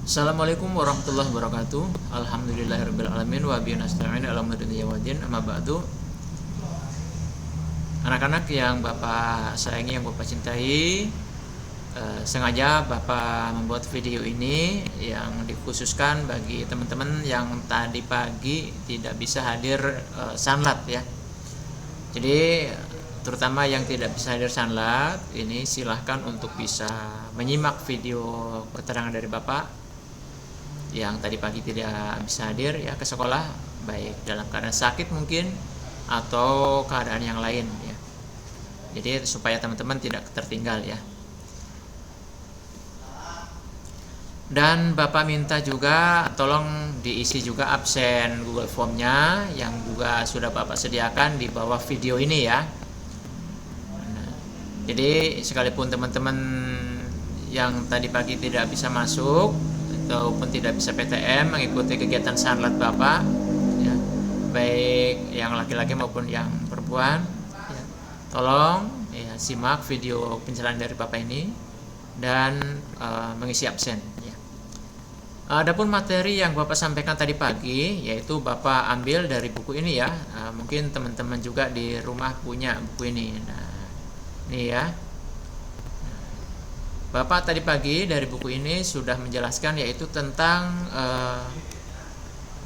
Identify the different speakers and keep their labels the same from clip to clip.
Speaker 1: Assalamualaikum warahmatullahi wabarakatuh. Alhamdulillahirabbil alamin wa bihi nasta'in ala umuri dunya waddin. Amma ba'du. Anak-anak yang Bapak sayangi, yang Bapak cintai, sengaja Bapak membuat video ini yang dikhususkan bagi teman-teman yang tadi pagi tidak bisa hadir sanlat ya. Jadi terutama yang tidak bisa hadir sanlat ini silahkan untuk bisa menyimak video keterangan dari Bapak yang tadi pagi tidak bisa hadir ya ke sekolah, baik dalam keadaan sakit mungkin atau keadaan yang lain ya. Jadi supaya teman-teman tidak tertinggal ya. Dan Bapak minta juga tolong diisi juga absen Google Form-nya yang juga sudah Bapak sediakan di bawah video ini ya. Nah, jadi sekalipun teman-teman yang tadi pagi tidak bisa masuk ataupun tidak bisa PTM mengikuti kegiatan sanlat Bapak ya, baik yang laki-laki maupun yang perempuan ya, tolong ya, simak video penjelasan dari Bapak ini dan mengisi absen ya. Adapun materi yang Bapak sampaikan tadi pagi yaitu Bapak ambil dari buku ini ya. Mungkin teman-teman juga di rumah punya buku ini. Nah, ini ya. Bapak tadi pagi dari buku ini sudah menjelaskan yaitu tentang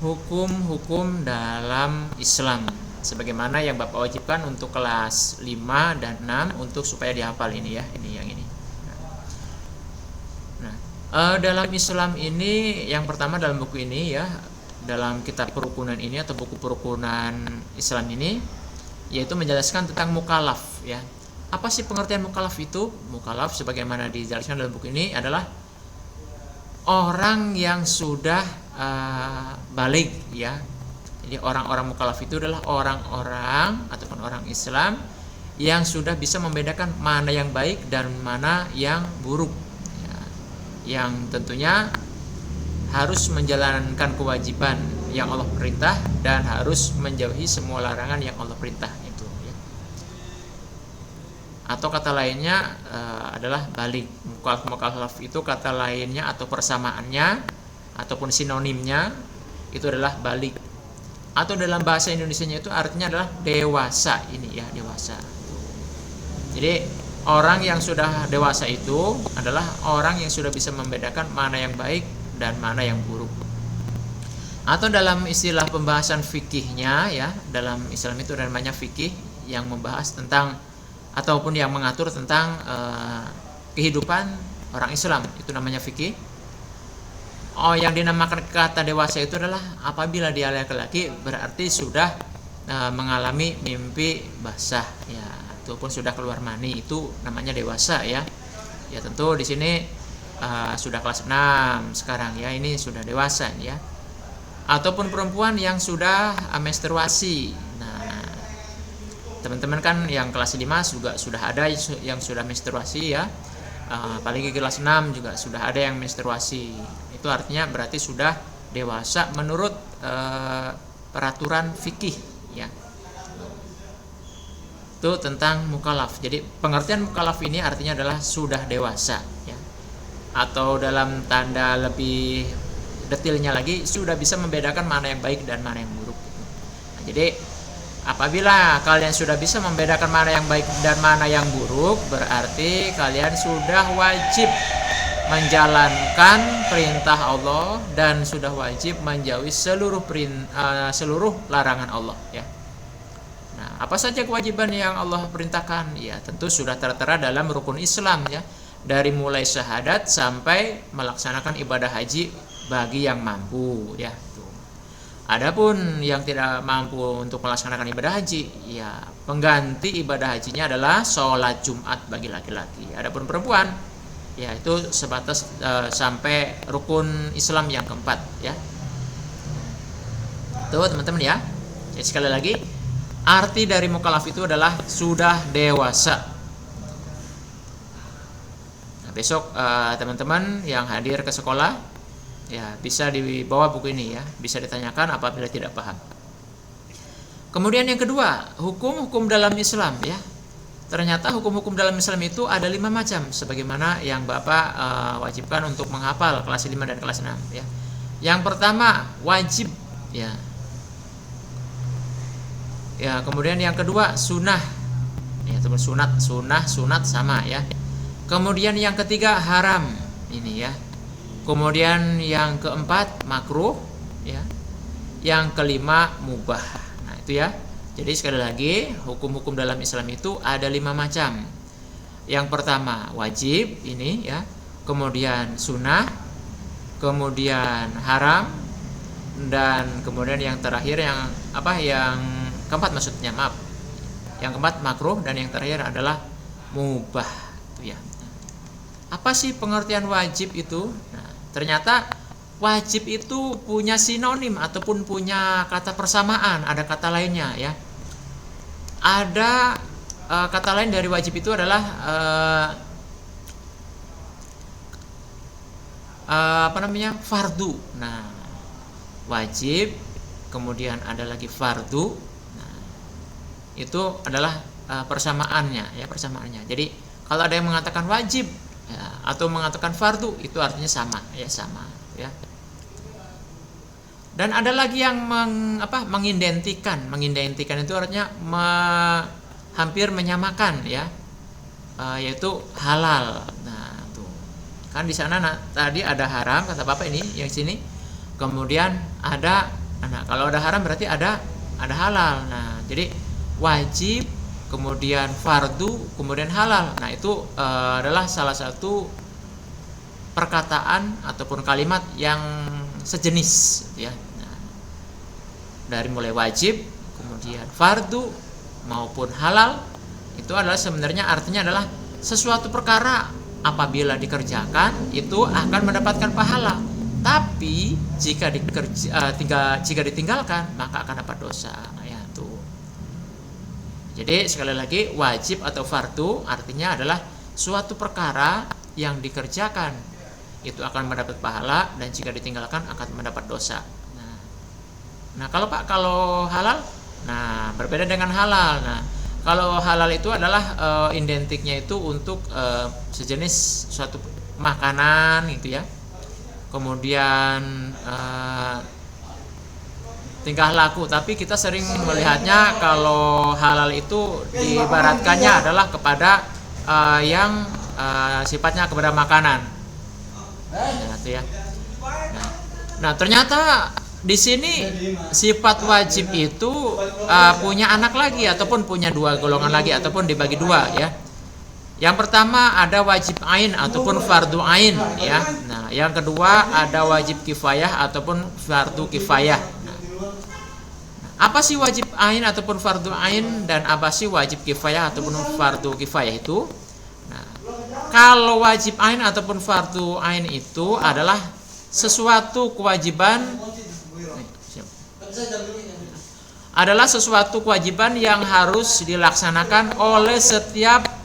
Speaker 1: hukum-hukum dalam Islam sebagaimana yang Bapak wajibkan untuk kelas 5 dan 6 untuk supaya dihafal ini ya, ini yang ini. Nah, dalam Islam ini yang pertama dalam buku ini ya, dalam kitab kerukunan ini atau buku kerukunan Islam ini yaitu menjelaskan tentang mukallaf ya. Apa sih pengertian mukallaf itu? Mukallaf sebagaimana dijelaskan dalam buku ini adalah orang yang sudah baligh ya. Jadi orang-orang mukallaf itu adalah orang-orang ataupun orang Islam yang sudah bisa membedakan mana yang baik dan mana yang buruk ya. Yang tentunya harus menjalankan kewajiban yang Allah perintah dan harus menjauhi semua larangan yang Allah perintah itu ya. Atau kata lainnya adalah baligh. Mukallaf itu kata lainnya atau persamaannya ataupun sinonimnya itu adalah baligh. Atau dalam bahasa Indonesianya itu artinya adalah dewasa ini ya, dewasa. Jadi orang yang sudah dewasa itu adalah orang yang sudah bisa membedakan mana yang baik dan mana yang buruk. Atau dalam istilah pembahasan fikihnya ya, dalam Islam itu ada namanya fikih yang membahas tentang ataupun yang mengatur tentang kehidupan orang Islam, itu namanya fikih. Yang dinamakan kata dewasa itu adalah apabila dia laki-laki berarti sudah mengalami mimpi basah ya, ataupun sudah keluar mani, itu namanya dewasa ya. Ya tentu di sini sudah kelas 6 sekarang ya, ini sudah dewasa ya. Ataupun perempuan yang sudah menstruasi. Nah, teman-teman kan yang kelas 5 juga sudah ada yang sudah menstruasi ya. Apalagi kelas 6 juga sudah ada yang menstruasi. Itu artinya berarti sudah dewasa menurut peraturan fikih ya. Itu tentang mukallaf. Jadi pengertian mukallaf ini artinya adalah sudah dewasa ya. Atau dalam tanda lebih detailnya lagi sudah bisa membedakan mana yang baik dan mana yang buruk. Nah, jadi apabila kalian sudah bisa membedakan mana yang baik dan mana yang buruk, berarti kalian sudah wajib menjalankan perintah Allah dan sudah wajib menjauhi seluruh larangan Allah ya. Nah, apa saja kewajiban yang Allah perintahkan? Ya, tentu sudah tertera dalam rukun Islam ya. Dari mulai syahadat sampai melaksanakan ibadah haji bagi yang mampu ya. Adapun yang tidak mampu untuk melaksanakan ibadah haji, ya pengganti ibadah hajinya adalah sholat Jumat bagi laki-laki. Adapun perempuan, ya itu sebatas sampai rukun Islam yang keempat, ya. Tuh teman-teman ya. Jadi sekali lagi, arti dari mukallaf itu adalah sudah dewasa. Nah, besok teman-teman yang hadir ke sekolah, ya bisa dibawa buku ini ya, bisa ditanyakan apabila tidak paham. Kemudian yang kedua, hukum-hukum dalam Islam ya. ternyata hukum-hukum dalam Islam itu ada 5 macam, sebagaimana yang Bapak wajibkan untuk menghafal kelas 5 dan kelas 6 ya. Yang pertama wajib ya. Ya, kemudian yang kedua sunnah. Ya, teman, sunat sama ya. Kemudian yang ketiga haram ini ya. Kemudian yang keempat makruh ya. Yang kelima mubah. Nah, itu ya. Jadi sekali lagi, hukum-hukum dalam Islam itu ada 5 macam. Yang pertama wajib ini ya. Kemudian sunnah, kemudian haram, dan kemudian yang terakhir yang keempat maksudnya, maaf. Yang keempat makruh, dan yang terakhir adalah mubah itu ya. Apa sih pengertian wajib itu? Nah, ternyata wajib itu punya sinonim ataupun punya kata persamaan, ada kata lainnya ya. Ada kata lain dari wajib itu adalah fardu. Nah, wajib, kemudian ada lagi fardu. Nah, itu adalah persamaannya ya, persamaannya. Jadi kalau ada yang mengatakan wajib ya, atau mengatakan fardu, itu artinya sama ya. Dan ada lagi yang mengidentikan itu artinya hampir menyamakan ya, yaitu halal. Nah, tuh kan di sana tadi ada haram kata Bapak, ini yang sini kemudian ada, nah kalau ada haram berarti ada halal. Nah, jadi wajib, kemudian fardu, kemudian halal. Nah, itu adalah salah satu perkataan ataupun kalimat yang sejenis ya. Nah, dari mulai wajib, kemudian fardu maupun halal, itu adalah sebenarnya artinya adalah sesuatu perkara apabila dikerjakan itu akan mendapatkan pahala. Tapi jika ditinggalkan maka akan dapat dosa. Ya, tuh. Jadi sekali lagi, wajib atau fardu artinya adalah suatu perkara yang dikerjakan itu akan mendapat pahala, dan jika ditinggalkan akan mendapat dosa. Nah, kalau halal, nah berbeda dengan halal. Nah, kalau halal itu adalah identiknya itu untuk sejenis suatu makanan gitu ya. Kemudian tingkah laku, tapi kita sering melihatnya kalau halal itu diibaratkannya adalah kepada yang sifatnya kepada makanan. Nah, itu ya. Nah, ternyata di sini sifat wajib itu punya anak lagi, ataupun punya 2 golongan lagi, ataupun dibagi 2 ya. Yang pertama ada wajib ain ataupun fardu ain ya. Nah, yang kedua ada wajib kifayah ataupun fardu kifayah. Nah, apa sih wajib ain ataupun fardu ain, dan apa sih wajib kifayah ataupun fardu kifayah itu? Nah, kalau wajib ain ataupun fardu ain itu adalah sesuatu kewajiban yang harus dilaksanakan oleh setiap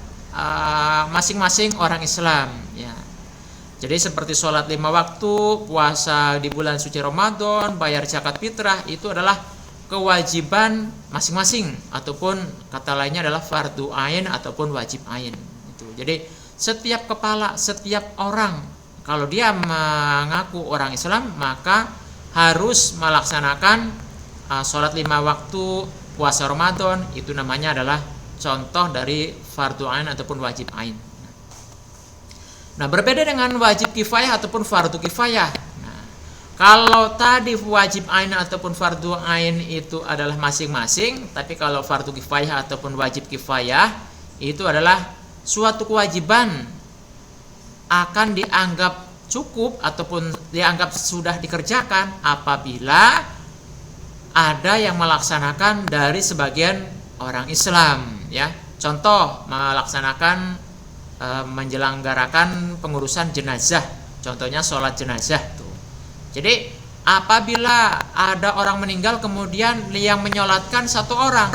Speaker 1: masing-masing orang Islam ya. Jadi seperti sholat 5 waktu, puasa di bulan suci Ramadan, bayar zakat fitrah, itu adalah kewajiban masing-masing, ataupun kata lainnya adalah fardu ain ataupun wajib ain itu. Jadi setiap orang kalau dia mengaku orang Islam maka harus melaksanakan sholat 5 waktu, puasa Ramadan, itu namanya adalah contoh dari fardu ain ataupun wajib ain. Nah, berbeda dengan wajib kifayah ataupun fardu kifayah. Nah, kalau tadi wajib ain ataupun fardu ain itu adalah masing-masing, tapi kalau fardu kifayah ataupun wajib kifayah itu adalah suatu kewajiban akan dianggap cukup ataupun dianggap sudah dikerjakan apabila ada yang melaksanakan dari sebagian orang Islam ya. Contoh, melaksanakan menyelenggarakan pengurusan jenazah, contohnya sholat jenazah tuh. Jadi apabila ada orang meninggal kemudian yang menyolatkan 1 orang,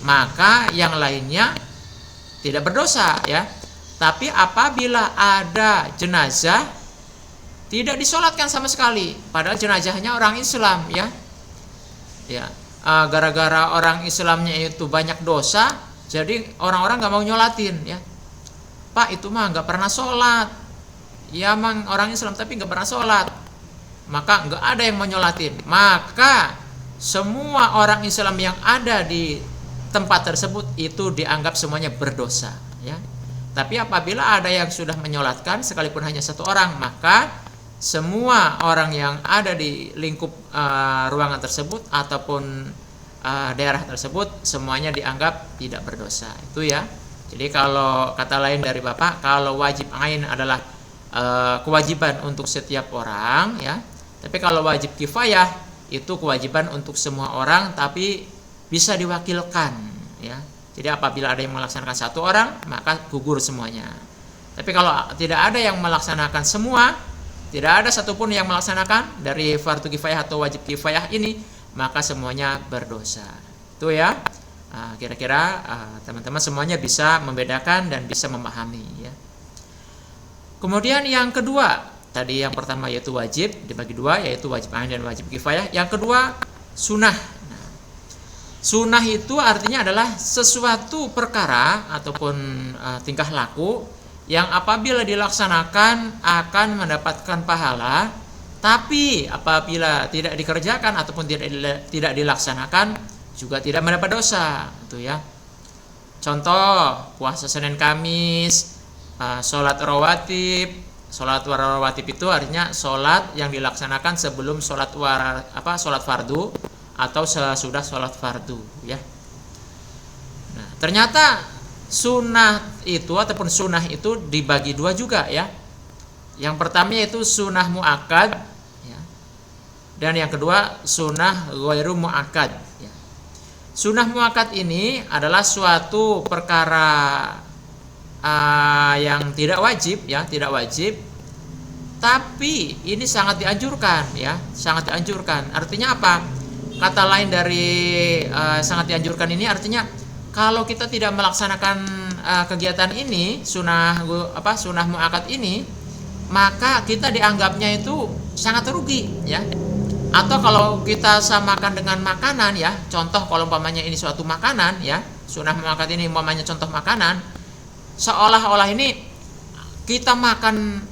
Speaker 1: maka yang lainnya tidak berdosa ya. Tapi apabila ada jenazah tidak disolatkan sama sekali, padahal jenazahnya orang Islam ya. Ya, gara-gara orang Islamnya itu banyak dosa, Jadi orang-orang nggak mau nyolatin ya. Pak, itu mah nggak pernah sholat. Ya emang orang Islam tapi nggak pernah sholat. Maka nggak ada yang mau nyolatin. Maka semua orang Islam yang ada di tempat tersebut itu dianggap semuanya berdosa ya. Tapi apabila ada yang sudah menyolatkan sekalipun hanya satu orang, maka semua orang yang ada di lingkup ruangan tersebut ataupun daerah tersebut semuanya dianggap tidak berdosa. Itu ya. Jadi kalau kata lain dari Bapak, kalau wajib ain adalah kewajiban untuk setiap orang ya. Tapi kalau wajib kifayah itu kewajiban untuk semua orang tapi bisa diwakilkan ya. Jadi apabila ada yang melaksanakan satu orang, maka gugur semuanya. Tapi kalau tidak ada yang melaksanakan semua, tidak ada satupun yang melaksanakan dari fardu kifayah atau wajib kifayah ini, maka semuanya berdosa. Itu ya. Kira-kira teman-teman semuanya bisa membedakan dan bisa memahami ya. Kemudian yang kedua, tadi yang pertama yaitu wajib dibagi dua, yaitu wajib ain dan wajib kifayah. Yang kedua sunnah. Nah, sunnah itu artinya adalah sesuatu perkara ataupun tingkah laku yang apabila dilaksanakan akan mendapatkan pahala, tapi apabila tidak dikerjakan ataupun tidak dilaksanakan juga tidak mendapat dosa, itu ya. Contoh puasa Senin Kamis, sholat rawatib. Sholat rawatib itu artinya sholat yang dilaksanakan sebelum sholat fardu atau sesudah sholat fardu ya. Nah, ternyata sunnah itu ataupun sunnah itu dibagi dua juga ya. Yang pertama yaitu sunnah muakkad ya. Dan yang kedua sunnah ghairu muakkad ya. Sunnah muakkad ini adalah suatu perkara yang tidak wajib ya, tidak wajib. Tapi ini sangat dianjurkan ya, sangat dianjurkan. Artinya apa? Kata lain dari sangat dianjurkan ini artinya kalau kita tidak melaksanakan kegiatan ini, sunnah muakkad ini, maka kita dianggapnya itu sangat rugi ya. Atau kalau kita samakan dengan makanan ya, contoh kalau umpamanya ini suatu makanan ya, sunnah muakkad ini umpamanya contoh makanan, seolah-olah ini kita makan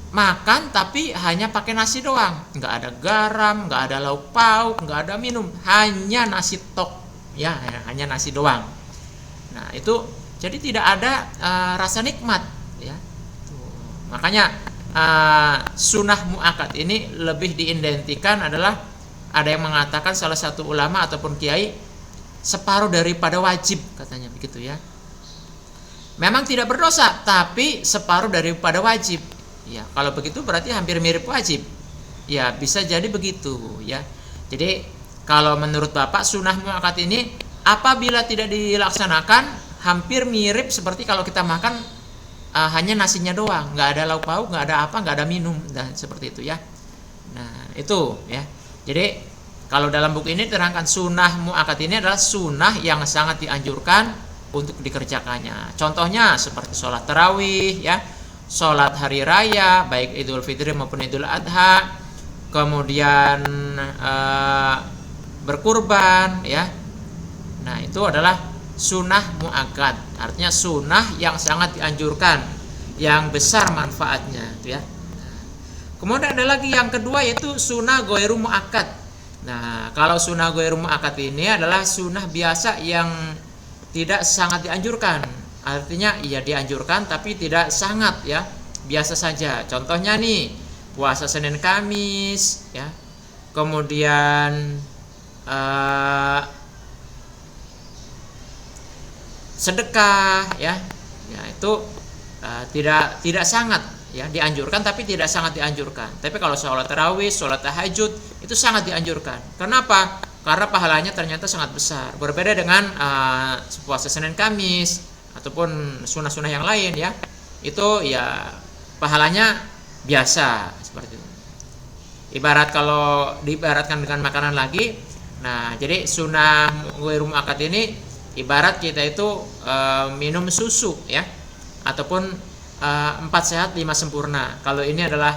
Speaker 1: tapi hanya pakai nasi doang, nggak ada garam, nggak ada lauk pauk, nggak ada minum, hanya nasi tok ya, hanya nasi doang. Nah itu jadi tidak ada rasa nikmat ya. Makanya sunnah muakkad ini lebih diidentikan adalah, ada yang mengatakan salah satu ulama ataupun kiai, separuh daripada wajib katanya begitu ya. Memang tidak berdosa tapi separuh daripada wajib ya. Kalau begitu berarti hampir mirip wajib ya, bisa jadi begitu ya. Jadi kalau menurut Bapak sunnah muakkad ini apabila tidak dilaksanakan hampir mirip seperti kalau kita makan hanya nasinya doang, nggak ada lauk pauk, nggak ada apa, nggak ada minum dan seperti itu ya. Nah itu ya. Jadi kalau dalam buku ini terangkan sunnah muakkad ini adalah sunnah yang sangat dianjurkan untuk dikerjakannya. Contohnya seperti sholat tarawih ya, sholat hari raya baik Idul Fitri maupun Idul Adha, kemudian berkurban ya. Nah itu adalah sunnah muakkad, artinya sunnah yang sangat dianjurkan, yang besar manfaatnya ya. Kemudian ada lagi yang kedua yaitu sunnah ghairu muakkad. Nah kalau sunnah ghairu muakkad ini adalah sunnah biasa yang tidak sangat dianjurkan. Artinya iya dianjurkan tapi tidak sangat ya, biasa saja. Contohnya nih puasa Senin Kamis ya, kemudian sedekah ya, itu tidak sangat ya dianjurkan tapi tidak sangat dianjurkan. Tapi kalau sholat tarawih, sholat tahajud itu sangat dianjurkan. Kenapa? Karena pahalanya ternyata sangat besar. Berbeda dengan puasa Senin Kamis ataupun sunnah-sunnah yang lain ya, itu ya pahalanya biasa seperti itu. Ibarat kalau diibaratkan dengan makanan lagi, nah jadi sunnah ghairu muakkad ini ibarat kita itu minum susu ya, ataupun 4 sehat 5 sempurna. Kalau ini adalah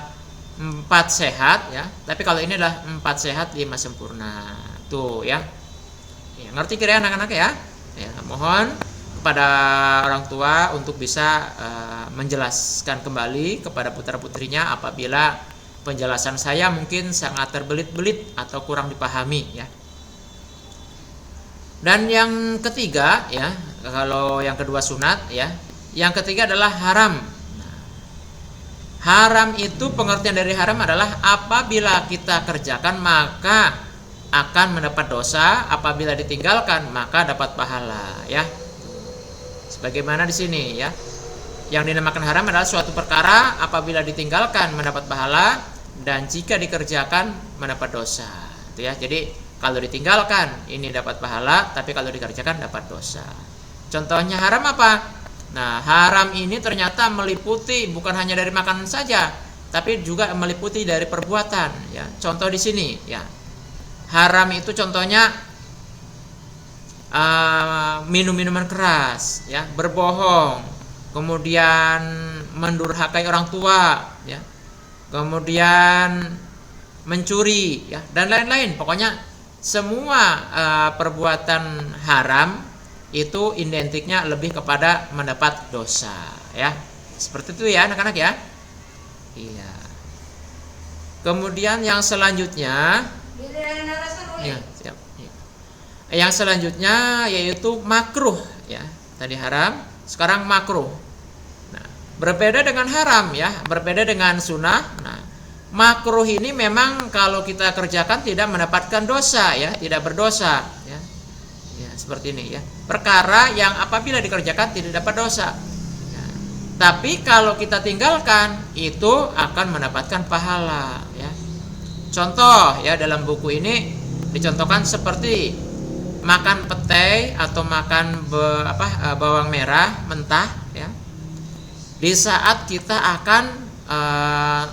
Speaker 1: 4 sehat ya, tapi kalau ini adalah 4 sehat 5 sempurna tuh ya. Ya ngerti kira anak-anak ya? Ya mohon kepada orang tua untuk bisa menjelaskan kembali kepada putra-putrinya apabila penjelasan saya mungkin sangat terbelit-belit atau kurang dipahami ya. Dan yang ketiga ya, kalau yang kedua sunat ya, yang ketiga adalah haram. Haram itu pengertian dari haram adalah apabila kita kerjakan maka akan mendapat dosa, apabila ditinggalkan maka dapat pahala ya. Sebagaimana di sini ya. Yang dinamakan haram adalah suatu perkara apabila ditinggalkan mendapat pahala dan jika dikerjakan mendapat dosa. Itu ya. Jadi kalau ditinggalkan ini dapat pahala, tapi kalau dikerjakan dapat dosa. Contohnya haram apa? Nah, haram ini ternyata meliputi bukan hanya dari makanan saja, tapi juga meliputi dari perbuatan. Ya, contoh di sini, ya, haram itu contohnya minum minuman keras, ya, berbohong, kemudian mendurhakai orang tua, ya, kemudian mencuri, ya, dan lain-lain. Pokoknya semua perbuatan haram itu identiknya lebih kepada mendapat dosa ya. Seperti itu ya anak-anak ya. Iya. Kemudian yang selanjutnya ya, siap. Yang selanjutnya yaitu makruh ya. Tadi haram, sekarang makruh. Nah, berbeda dengan haram ya, berbeda dengan sunnah. Nah, makruh ini memang kalau kita kerjakan tidak mendapatkan dosa ya, tidak berdosa ya. Ya, seperti ini ya. Perkara yang apabila dikerjakan tidak dapat dosa. Ya. Tapi kalau kita tinggalkan itu akan mendapatkan pahala ya. Contoh ya dalam buku ini dicontohkan seperti makan petai atau makan bawang merah mentah ya. Di saat kita akan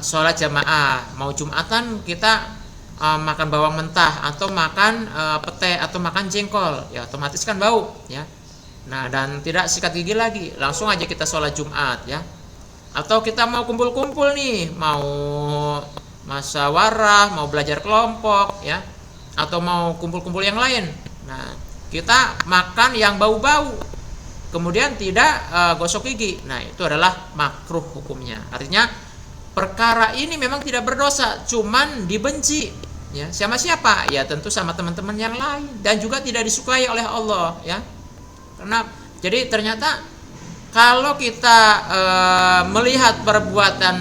Speaker 1: sholat jamaah, mau Jumatan kita makan bawang mentah atau makan pete atau makan jengkol, ya otomatis kan bau ya. Nah, dan tidak sikat gigi lagi, langsung aja kita sholat Jumat ya. Atau kita mau kumpul-kumpul nih, mau musyawarah, mau belajar kelompok ya, atau mau kumpul-kumpul yang lain. Nah, kita makan yang bau-bau, kemudian tidak gosok gigi. Nah, itu adalah makruh hukumnya. Artinya perkara ini memang tidak berdosa, cuman dibenci ya. Sama siapa? Ya tentu sama teman-teman yang lain dan juga tidak disukai oleh Allah ya. Karena jadi ternyata kalau kita melihat perbuatan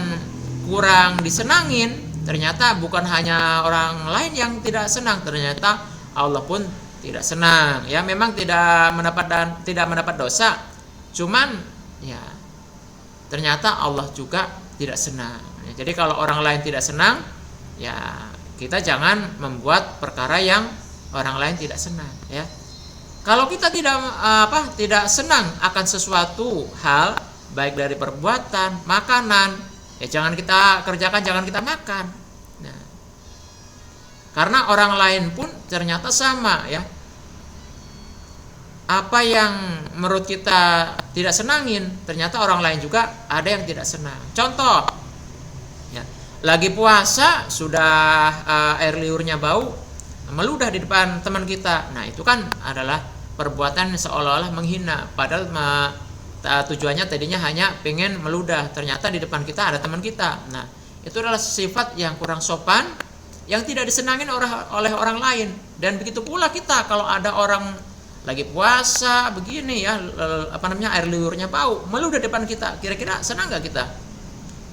Speaker 1: kurang disenangin, ternyata bukan hanya orang lain yang tidak senang, ternyata Allah pun tidak senang ya. Memang tidak mendapat dosa, cuman ya ternyata Allah juga tidak senang. Jadi kalau orang lain tidak senang, ya kita jangan membuat perkara yang orang lain tidak senang ya. Kalau kita tidak senang akan sesuatu hal baik dari perbuatan, makanan, ya jangan kita kerjakan, jangan kita makan. Nah, karena orang lain pun ternyata sama ya. Apa yang menurut kita tidak senangin, ternyata orang lain juga ada yang tidak senang. Contoh, ya, lagi puasa sudah air liurnya bau, meludah di depan teman kita. Nah, itu kan adalah perbuatan seolah-olah menghina. Padahal tujuannya tadinya hanya pengen meludah, ternyata di depan kita ada teman kita. Nah, itu adalah sifat yang kurang sopan, yang tidak disenangin oleh orang lain. Dan begitu pula kita kalau ada orang lagi puasa begini ya, air liurnya bau, meludah depan kita, kira-kira senang nggak kita?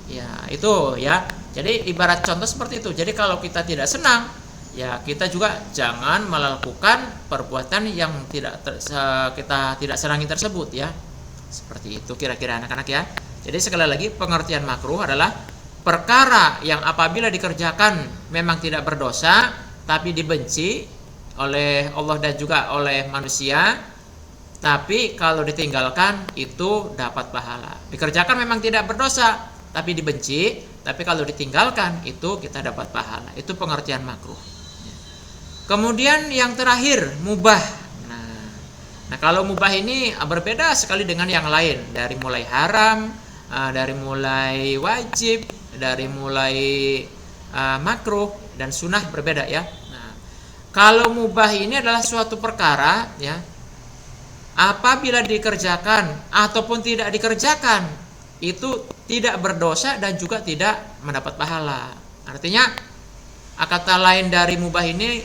Speaker 1: Ya itu ya. Jadi ibarat contoh seperti itu. Jadi kalau kita tidak senang, ya kita juga jangan melakukan perbuatan yang kita tidak senangi tersebut ya. Seperti itu kira-kira anak-anak ya. Jadi sekali lagi pengertian makruh adalah perkara yang apabila dikerjakan memang tidak berdosa, tapi dibenci oleh Allah dan juga oleh manusia, tapi kalau ditinggalkan itu dapat pahala. Dikerjakan memang tidak berdosa tapi dibenci, tapi kalau ditinggalkan itu kita dapat pahala. Itu pengertian makruh. Kemudian yang terakhir mubah. Nah kalau mubah ini berbeda sekali dengan yang lain, dari mulai haram, dari mulai wajib, dari mulai makruh dan sunnah berbeda ya. Kalau mubah ini adalah suatu perkara ya apabila dikerjakan ataupun tidak dikerjakan itu tidak berdosa dan juga tidak mendapat pahala. Artinya kata lain dari mubah ini,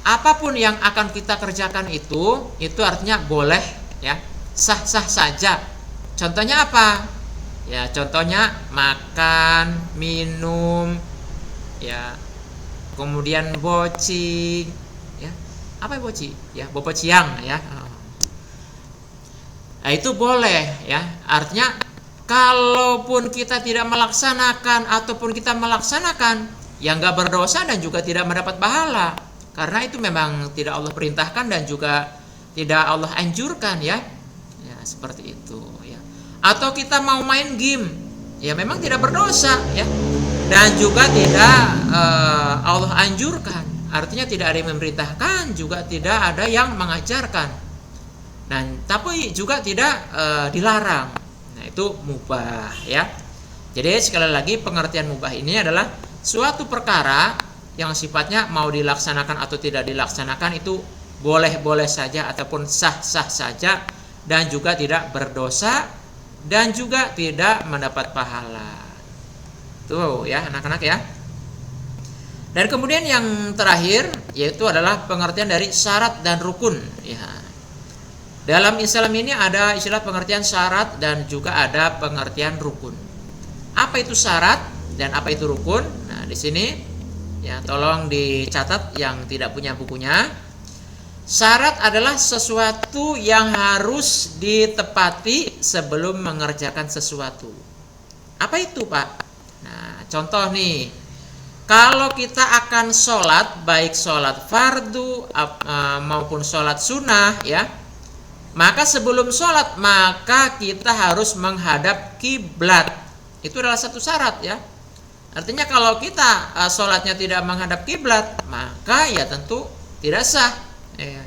Speaker 1: apapun yang akan kita kerjakan itu artinya boleh ya, sah-sah saja. Contohnya apa? Ya, contohnya makan, minum, ya, kemudian boci, ya. Apa boci? Ya, bopociang ya. Nah, itu boleh ya. Artinya kalaupun kita tidak melaksanakan ataupun kita melaksanakan, ya nggak berdosa dan juga tidak mendapat pahala. Karena itu memang tidak Allah perintahkan dan juga tidak Allah anjurkan ya. Ya, seperti itu ya. Atau kita mau main game, ya memang tidak berdosa ya. Dan juga tidak Allah anjurkan. Artinya tidak ada yang memerintahkan, juga tidak ada yang mengajarkan. Dan tapi juga tidak dilarang. Nah, itu mubah ya. Jadi sekali lagi pengertian mubah ini adalah suatu perkara yang sifatnya mau dilaksanakan atau tidak dilaksanakan itu boleh-boleh saja ataupun sah-sah saja dan juga tidak berdosa dan juga tidak mendapat pahala. Tuh ya anak-anak ya. Dan kemudian yang terakhir yaitu adalah pengertian dari syarat dan rukun ya. Dalam Islam ini ada istilah pengertian syarat dan juga ada pengertian rukun. Apa itu syarat dan apa itu rukun? Nah, di sini ya tolong dicatat yang tidak punya bukunya. Syarat adalah sesuatu yang harus ditepati sebelum mengerjakan sesuatu. Apa itu, Pak? Nah, contoh nih. Kalau kita akan sholat, baik sholat fardu maupun sholat sunnah ya, maka sebelum sholat maka kita harus menghadap kiblat. Itu adalah satu syarat ya. Artinya kalau kita sholatnya tidak menghadap kiblat, maka ya tentu tidak sah.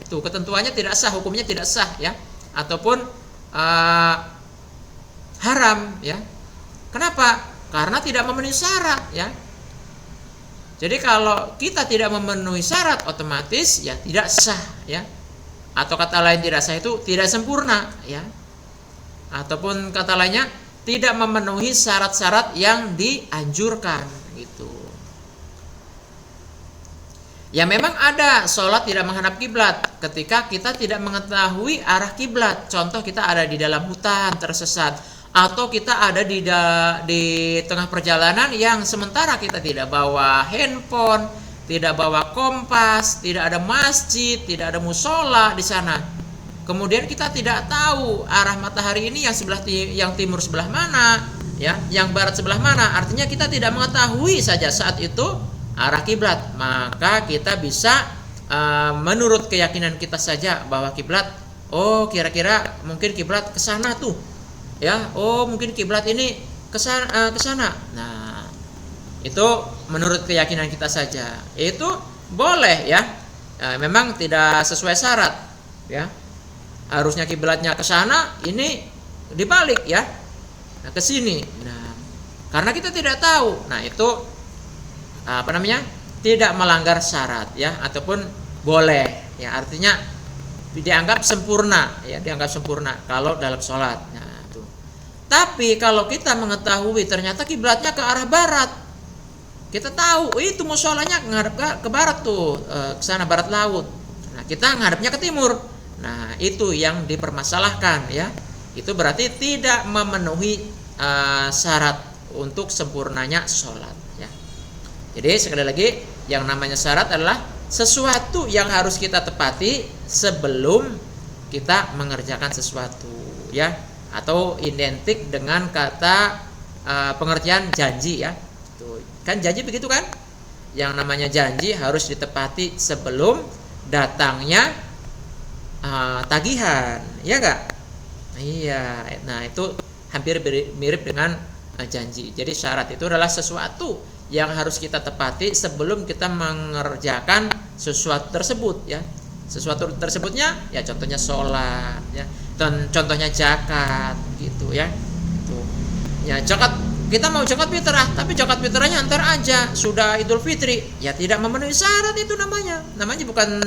Speaker 1: Itu ketentuannya tidak sah, hukumnya tidak sah ya, ataupun haram ya. Kenapa? Karena tidak memenuhi syarat ya. Jadi kalau kita tidak memenuhi syarat, otomatis ya tidak sah ya. Atau kata lain tidak sah itu tidak sempurna ya. Ataupun kata lainnya tidak memenuhi syarat-syarat yang dianjurkan gitu. Ya memang ada sholat tidak menghadap kiblat ketika kita tidak mengetahui arah kiblat. Contoh kita ada di dalam hutan tersesat, atau kita ada di tengah perjalanan yang sementara kita tidak bawa handphone, tidak bawa kompas, tidak ada masjid, tidak ada musola di sana. Kemudian kita tidak tahu arah matahari ini yang timur sebelah mana, ya, yang barat sebelah mana. Artinya kita tidak mengetahui saja saat itu arah kiblat, maka kita bisa menurut keyakinan kita saja bahwa kiblat, oh kira-kira mungkin kiblat ke sana tuh, ya, oh mungkin kiblat ini ke sana. Nah, itu menurut keyakinan kita saja. Itu boleh ya. Memang tidak sesuai syarat, ya. Harusnya kiblatnya ke sana, ini dibalik ya. Nah, ke sini. Nah, karena kita tidak tahu. Nah, itu tidak melanggar syarat ya, ataupun boleh ya, artinya dianggap sempurna ya, dianggap sempurna kalau dalam sholat. Nah, itu. Tapi kalau kita mengetahui ternyata kiblatnya ke arah barat, kita tahu itu musholanya ngadep ke barat tuh, ke sana barat laut. Nah, kita ngadepnya ke timur. Nah, itu yang dipermasalahkan ya. Itu berarti tidak memenuhi syarat untuk sempurnanya sholat ya. Jadi sekali lagi, yang namanya syarat adalah sesuatu yang harus kita tepati sebelum kita mengerjakan sesuatu ya, atau identik dengan kata pengertian janji ya. Tuh, kan janji begitu kan? Yang namanya janji harus ditepati sebelum datangnya tagihan, ya enggak? Iya. Nah, itu hampir mirip dengan janji. Jadi syarat itu adalah sesuatu yang harus kita tepati sebelum kita mengerjakan sesuatu tersebut ya. Sesuatu tersebutnya ya contohnya sholat ya, dan contohnya zakat gitu ya. Tuh. Ya zakat, kita mau zakat fitrah, tapi zakat fitrahnya antar aja sudah Idul Fitri, ya tidak memenuhi syarat, itu namanya bukan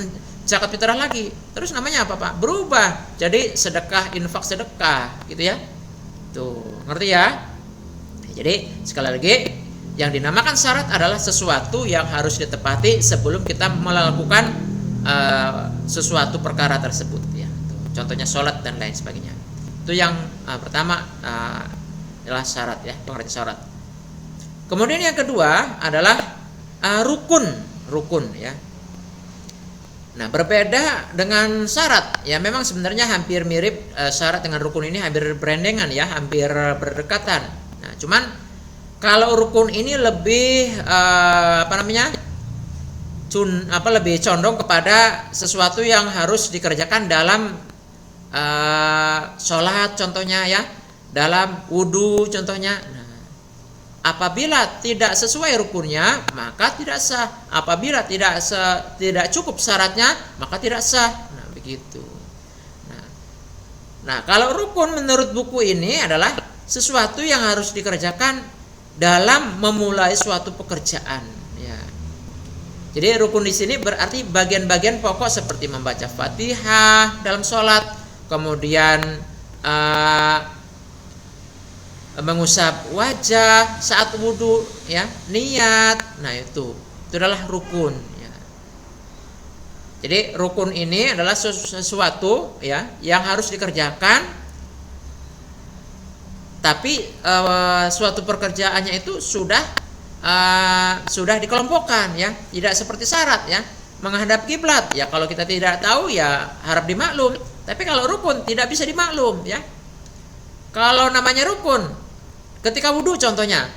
Speaker 1: zakat fitrah lagi. Terus namanya apa, Pak? Berubah jadi sedekah, infak sedekah, gitu ya. Tuh, ngerti ya? Jadi sekali lagi, yang dinamakan syarat adalah sesuatu yang harus ditepati sebelum kita melakukan sesuatu perkara tersebut ya. Contohnya sholat dan lain sebagainya. Itu yang pertama adalah syarat ya, pengertian syarat. Kemudian yang kedua adalah rukun ya. Nah, berbeda dengan syarat ya, memang sebenarnya hampir mirip. Syarat dengan rukun ini hampir berendengan ya, hampir berdekatan. Nah, cuman kalau rukun ini lebih lebih condong kepada sesuatu yang harus dikerjakan dalam sholat contohnya ya, dalam wudu contohnya. Nah, apabila tidak sesuai rukunnya maka tidak sah. Apabila tidak cukup syaratnya maka tidak sah. Nah, begitu. Nah, kalau rukun menurut buku ini adalah sesuatu yang harus dikerjakan dalam memulai suatu pekerjaan ya. Jadi rukun di sini berarti bagian-bagian pokok seperti membaca Fatihah dalam sholat, kemudian mengusap wajah saat wudhu ya, niat. Nah, itu adalah rukun ya. Jadi rukun ini adalah sesuatu ya yang harus dikerjakan, tapi suatu pekerjaannya itu sudah dikelompokkan ya, tidak seperti syarat ya, menghadap kiblat ya, kalau kita tidak tahu ya harap dimaklum. Tapi kalau rukun tidak bisa dimaklum ya. Kalau namanya rukun ketika wudhu contohnya,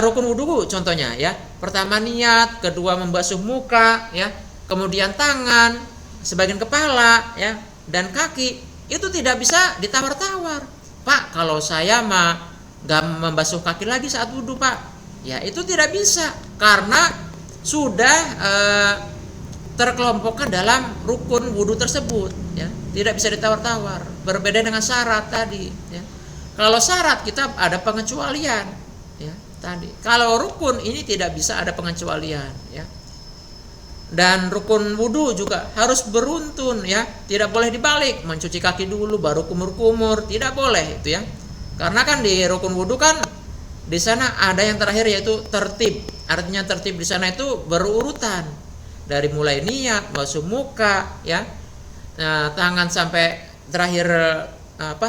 Speaker 1: rukun wudhu contohnya ya, pertama niat, kedua membasuh muka ya, kemudian tangan, sebagian kepala ya, dan kaki. Itu tidak bisa ditawar-tawar. Pak, kalau saya mah gak membasuh kaki lagi saat wudhu, Pak, ya itu tidak bisa, karena sudah terkelompokkan dalam rukun wudhu tersebut ya, tidak bisa ditawar-tawar. Berbeda dengan syarat tadi ya. Kalau syarat kita ada pengecualian ya tadi. Kalau rukun ini tidak bisa ada pengecualian ya. Dan rukun wudhu juga harus beruntun ya, tidak boleh dibalik, mencuci kaki dulu baru kumur-kumur, tidak boleh itu ya. Karena kan di rukun wudhu kan di sana ada yang terakhir yaitu tertib. Artinya tertib di sana itu berurutan dari mulai niat, basuh muka ya, tangan sampai terakhir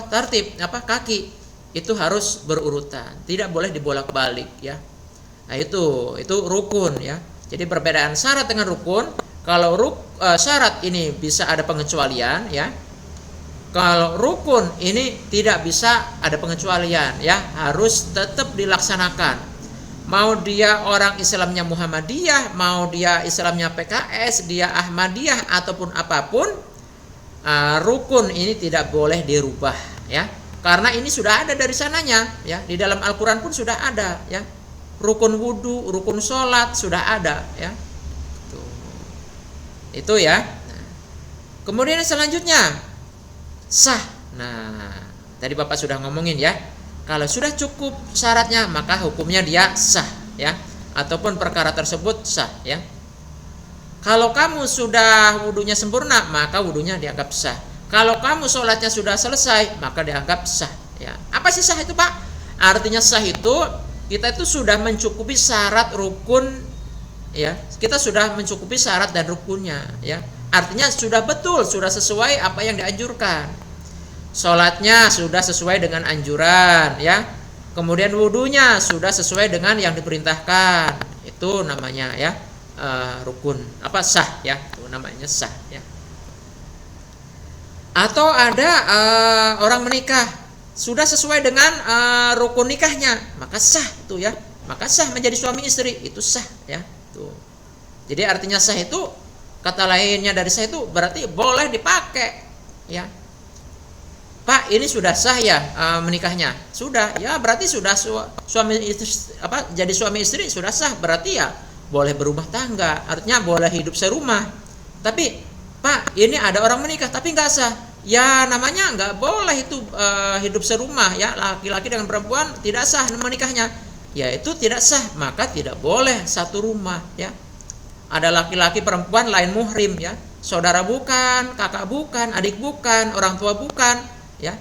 Speaker 1: tertib kaki itu harus berurutan, tidak boleh dibolak-balik ya. Nah, itu rukun ya. Jadi perbedaan syarat dengan rukun, kalau syarat ini bisa ada pengecualian ya. Kalau rukun ini tidak bisa ada pengecualian ya, harus tetap dilaksanakan. Mau dia orang Islamnya Muhammadiyah, mau dia Islamnya PKS, dia Ahmadiyah ataupun apapun, rukun ini tidak boleh dirubah ya. Karena ini sudah ada dari sananya ya, di dalam Al-Qur'an pun sudah ada ya. Rukun wudhu, rukun sholat sudah ada ya. Itu ya. Nah, kemudian selanjutnya sah. Nah, tadi Bapak sudah ngomongin ya. Kalau sudah cukup syaratnya maka hukumnya dia sah ya, ataupun perkara tersebut sah ya. Kalau kamu sudah wudhunya sempurna maka wudhunya dianggap sah. Kalau kamu sholatnya sudah selesai maka dianggap sah ya. Apa sih sah itu, Pak? Artinya sah itu kita itu sudah mencukupi syarat rukun ya. Kita sudah mencukupi syarat dan rukunnya ya. Artinya sudah betul, sudah sesuai apa yang dianjurkan. Sholatnya sudah sesuai dengan anjuran ya. Kemudian wudunya sudah sesuai dengan yang diperintahkan. Itu namanya ya rukun, sah ya. Itu namanya sah ya. Atau ada orang menikah sudah sesuai dengan rukun nikahnya, maka sah itu ya. Maka sah menjadi suami istri, itu sah ya. Tuh. Jadi artinya sah itu, kata lainnya dari sah itu berarti boleh dipakai ya. Pak, ini sudah sah ya menikahnya. Sudah, ya berarti sudah suami istri jadi suami istri sudah sah, berarti ya boleh berumah tangga. Artinya boleh hidup serumah. Tapi Pak, ini ada orang menikah tapi nggak sah. Ya namanya nggak boleh itu hidup serumah ya, laki-laki dengan perempuan tidak sah menikahnya. Ya itu tidak sah, maka tidak boleh satu rumah ya. Ada laki-laki perempuan lain muhrim ya. saudara bukan, kakak bukan, adik bukan, orang tua bukan, ya.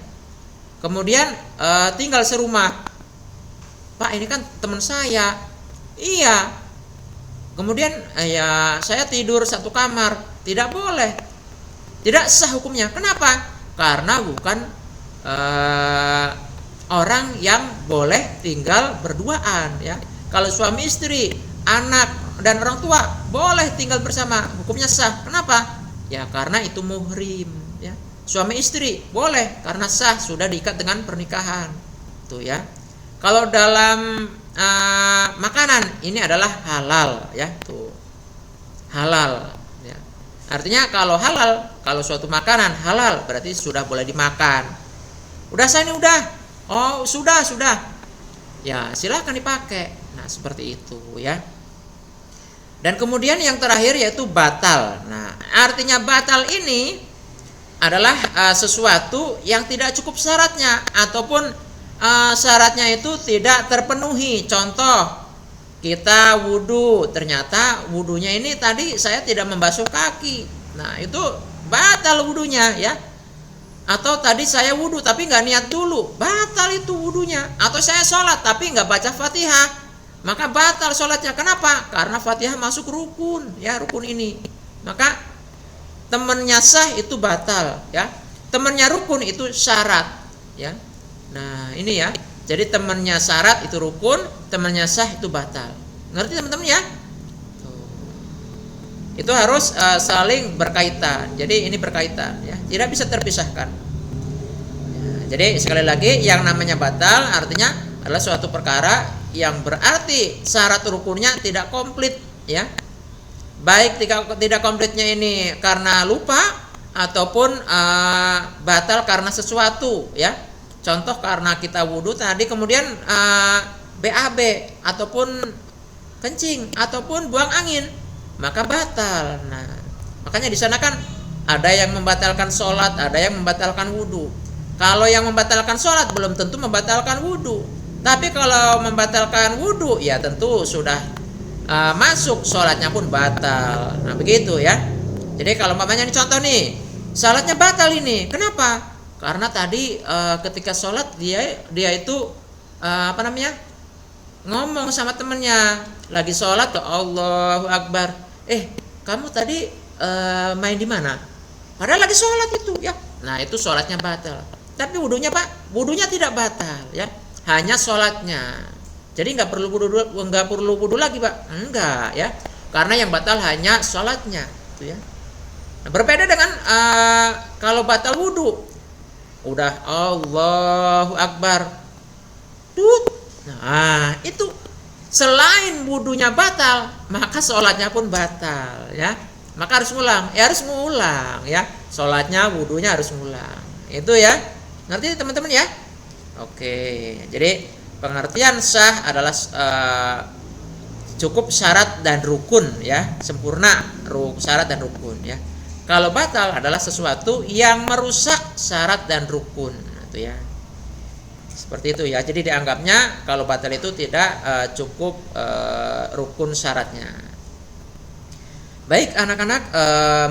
Speaker 1: Kemudian tinggal serumah. Pak, ini kan teman saya. Iya. Kemudian ya saya tidur satu kamar, tidak boleh. Tidak sah hukumnya. Kenapa? Karena bukan orang yang boleh tinggal berduaan, ya. Kalau suami istri, anak dan orang tua boleh tinggal bersama, hukumnya sah. Kenapa? Ya karena itu muhrim, ya. Suami istri boleh karena sah, sudah diikat dengan pernikahan. Tuh ya. Kalau dalam makanan ini adalah halal, ya. Tuh. Halal, ya. Artinya kalau halal, kalau suatu makanan halal berarti sudah boleh dimakan. Udah saya ini udah. Oh, sudah. Ya, silakan dipakai. Nah, seperti itu, ya. Dan kemudian yang terakhir yaitu batal. Nah, artinya batal ini adalah sesuatu yang tidak cukup syaratnya ataupun syaratnya itu tidak terpenuhi. Contoh, kita wudu, ternyata wudunya ini tadi saya tidak membasuh kaki. Nah, itu batal wudunya, ya. Atau tadi saya wudu tapi nggak niat dulu, batal itu wudunya. Atau saya sholat tapi nggak baca Fatihah, maka batal sholatnya. Kenapa? Karena Fatihah masuk rukun, ya, rukun ini. Maka temannya sah itu batal, ya. Temannya rukun itu syarat, ya. Nah, ini ya. Jadi temannya syarat itu rukun, temannya sah itu batal. Ngerti teman-teman ya? Itu harus saling berkaitan. Jadi ini berkaitan, ya, tidak bisa terpisahkan. Ya, jadi sekali lagi, yang namanya batal artinya adalah suatu perkara yang berarti syarat rukunnya tidak komplit, ya. Baik tidak komplitnya ini karena lupa ataupun batal karena sesuatu, ya. Contoh karena kita wudhu tadi kemudian BAB ataupun kencing ataupun buang angin, maka batal. Nah, makanya di sana kan ada yang membatalkan sholat, ada yang membatalkan wudhu. Kalau yang membatalkan sholat belum tentu membatalkan wudhu. Tapi kalau membatalkan wudhu, ya tentu sudah masuk sholatnya pun batal. Nah, begitu ya. Jadi kalau mamanya ini contoh nih, sholatnya batal ini. Kenapa? Karena tadi ketika sholat dia itu ngomong sama temennya, lagi sholat tuh Allahu Akbar. Kamu tadi main di mana? Padahal lagi sholat itu, ya. Nah, itu sholatnya batal. Tapi wudunya Pak, wudunya tidak batal, ya. Hanya sholatnya. Jadi nggak perlu wudu lagi Pak, enggak, ya. Karena yang batal hanya sholatnya, itu ya. Nah, berbeda dengan kalau batal wudu, udah Allahu Akbar, nah itu selain wudunya batal, maka sholatnya pun batal, ya. Maka harus ngulang, ya. Sholatnya, wudunya harus ngulang. Itu ya, ngerti teman-teman ya? Oke, jadi pengertian sah adalah cukup syarat dan rukun, ya, sempurna syarat dan rukun, ya. Kalau batal adalah sesuatu yang merusak syarat dan rukun, itu ya. Seperti itu ya. Jadi dianggapnya kalau batal itu tidak cukup rukun syaratnya. Baik anak-anak,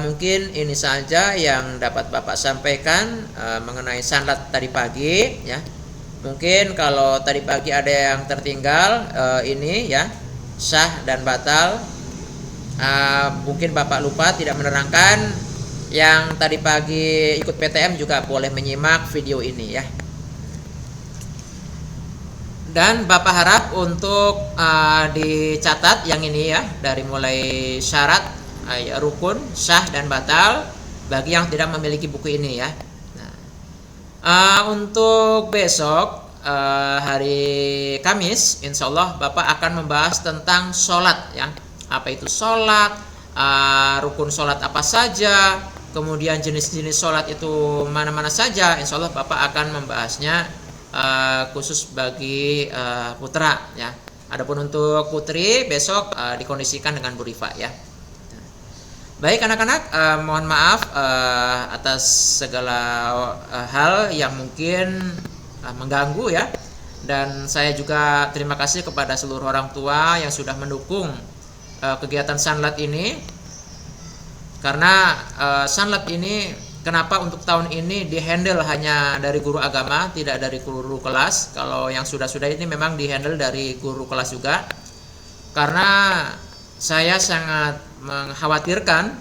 Speaker 1: mungkin ini saja yang dapat Bapak sampaikan mengenai sanlat tadi pagi, ya. Mungkin kalau tadi pagi ada yang tertinggal ini, ya, sah dan batal. Mungkin Bapak lupa tidak menerangkan. Yang tadi pagi ikut PTM juga boleh menyimak video ini, ya. Dan Bapak harap untuk dicatat yang ini, ya, dari mulai syarat, rukun, sah dan batal bagi yang tidak memiliki buku ini, ya. Nah, untuk besok hari Kamis, insya Allah Bapak akan membahas tentang sholat, ya. Apa itu sholat, rukun sholat apa saja, kemudian jenis-jenis sholat itu mana-mana saja. Insya Allah Bapak akan membahasnya khusus bagi putra, ya. Adapun untuk putri besok dikondisikan dengan Bu Rifa, ya. Baik anak-anak, mohon maaf atas segala hal yang mungkin mengganggu, ya. Dan saya juga terima kasih kepada seluruh orang tua yang sudah mendukung kegiatan sanlat ini. Karena Sunlab ini kenapa untuk tahun ini dihandle hanya dari guru agama, tidak dari guru kelas. Kalau yang sudah-sudah ini memang dihandle dari guru kelas juga. Karena saya sangat mengkhawatirkan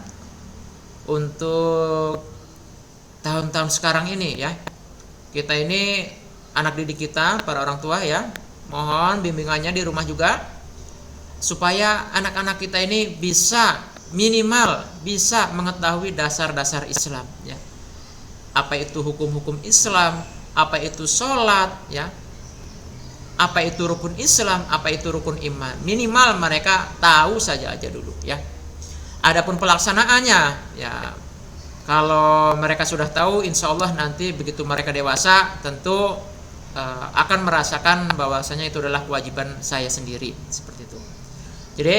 Speaker 1: untuk tahun-tahun sekarang ini ya. Kita ini anak didik kita, para orang tua ya, mohon bimbingannya di rumah juga supaya anak-anak kita ini minimal bisa mengetahui dasar-dasar Islam ya. Apa itu hukum-hukum Islam, apa itu sholat ya, apa itu rukun Islam, apa itu rukun iman. Minimal mereka tahu saja aja dulu ya. Adapun pelaksanaannya ya, kalau mereka sudah tahu, insya Allah nanti begitu mereka dewasa tentu akan merasakan bahwasanya itu adalah kewajiban saya sendiri, seperti itu. Jadi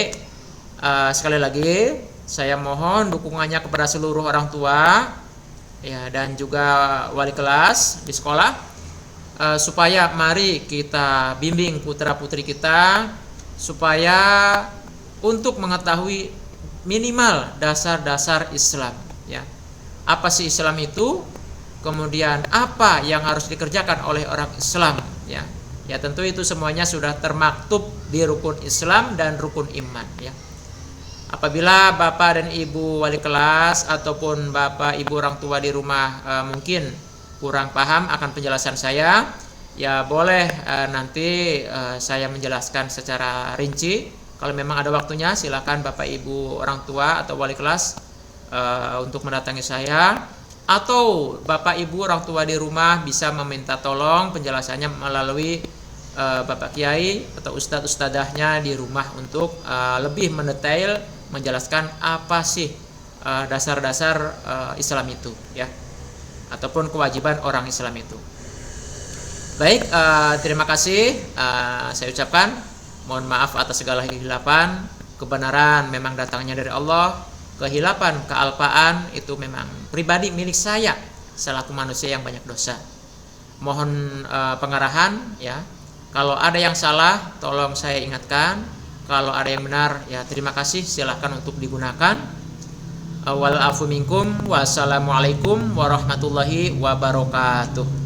Speaker 1: sekali lagi saya mohon dukungannya kepada seluruh orang tua ya, dan juga wali kelas di sekolah, supaya mari kita bimbing putra putri kita supaya untuk mengetahui minimal dasar-dasar Islam ya. Apa sih Islam itu? Kemudian apa yang harus dikerjakan oleh orang Islam ya. Ya tentu itu semuanya sudah termaktub di rukun Islam dan rukun iman ya. Apabila Bapak dan Ibu wali kelas ataupun Bapak Ibu orang tua di rumah mungkin kurang paham akan penjelasan saya, ya boleh nanti saya menjelaskan secara rinci. Kalau memang ada waktunya silakan Bapak Ibu orang tua atau wali kelas untuk mendatangi saya, atau Bapak Ibu orang tua di rumah bisa meminta tolong penjelasannya melalui Bapak Kiai atau Ustadz-ustadahnya di rumah untuk lebih mendetail menjelaskan apa sih dasar-dasar Islam itu ya, ataupun kewajiban orang Islam itu. Baik, terima kasih saya ucapkan. Mohon maaf atas segala kehilapan. Kebenaran memang datangnya dari Allah. Kehilapan, kealpaan itu memang pribadi milik saya selaku manusia yang banyak dosa. Mohon pengarahan ya. Kalau ada yang salah tolong saya ingatkan. Kalau ada yang benar ya terima kasih, silahkan untuk digunakan. Wal afu minkum. Wassalamualaikum warahmatullahi wabarakatuh.